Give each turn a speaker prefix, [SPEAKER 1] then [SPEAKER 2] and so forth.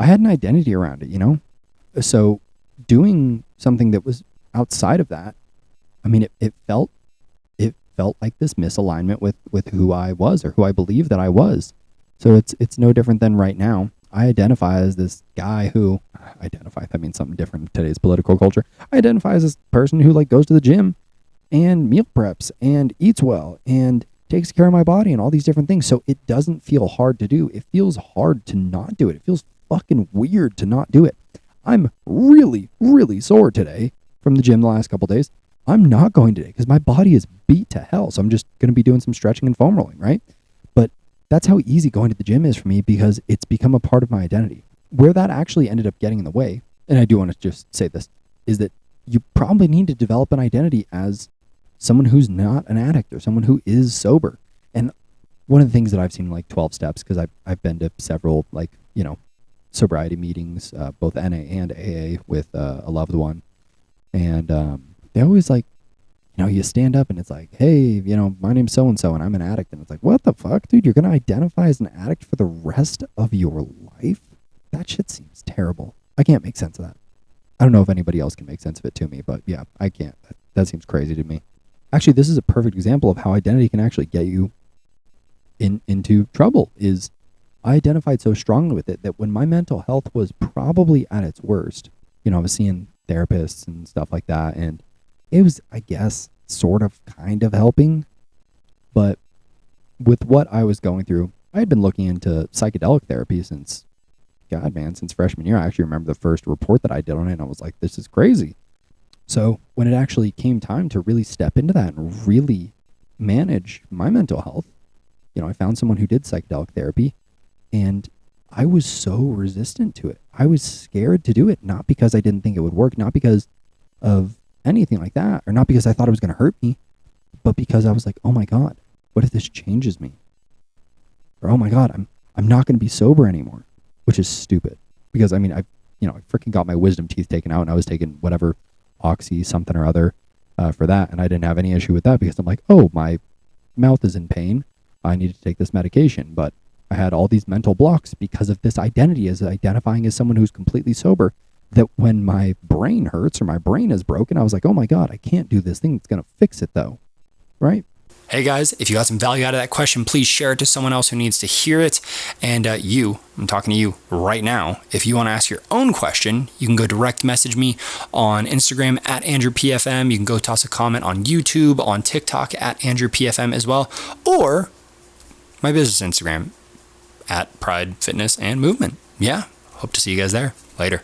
[SPEAKER 1] I had an identity around it, So doing something that was outside of that, I mean, it felt like this misalignment with who I was or who I believed that I was. So it's no different than right now. I identify as this guy who that means something different in today's political culture. I identify as this person who like goes to the gym and meal preps and eats well and takes care of my body and all these different things. So it doesn't feel hard to do. It feels hard to not do it. It feels fucking weird to not do it. I'm really, really sore today from the gym the last couple days. I'm not going today because my body is beat to hell. So I'm just going to be doing some stretching and foam rolling, right? But that's how easy going to the gym is for me because it's become a part of my identity. Where that actually ended up getting in the way, and I do want to just say this, is that you probably need to develop an identity as someone who's not an addict or someone who is sober. And one of the things that I've seen in like 12 steps, because I've been to several sobriety meetings, both NA and AA with a loved one. And they always you stand up and it's like, hey, my name's so-and-so and I'm an addict. And it's like, what the fuck, dude? You're going to identify as an addict for the rest of your life? That shit seems terrible. I can't make sense of that. I don't know if anybody else can make sense of it to me, but yeah, I can't. That seems crazy to me. Actually, this is a perfect example of how identity can actually get you into trouble. Is I identified so strongly with it that when my mental health was probably at its worst, I was seeing therapists and stuff like that, and it was, I guess, sort of kind of helping. But with what I was going through, I had been looking into psychedelic therapy since freshman year. I actually remember the first report that I did on it, and I was like, this is crazy. So when it actually came time to really step into that and really manage my mental health, I found someone who did psychedelic therapy, and I was so resistant to it. I was scared to do it, not because I didn't think it would work, not because of anything like that, or not because I thought it was going to hurt me, but because I was like, oh my God, what if this changes me? Or, oh my God, I'm not going to be sober anymore, which is stupid. Because I freaking got my wisdom teeth taken out, and I was taking whatever Oxy something or other for that, and I didn't have any issue with that because I'm like, oh, my mouth is in pain, I need to take this medication. But I had all these mental blocks because of this identity as identifying as someone who's completely sober, that when my brain hurts or my brain is broken, I was like, oh my God, I can't do this thing that's going to fix it though, right?
[SPEAKER 2] Hey guys, if you got some value out of that question, please share it to someone else who needs to hear it. And I'm talking to you right now. If you want to ask your own question, you can go direct message me on Instagram at AndrewPFM. You can go toss a comment on YouTube, on TikTok at AndrewPFM as well, or my business Instagram at Pride Fitness and Movement. Yeah, hope to see you guys there. Later.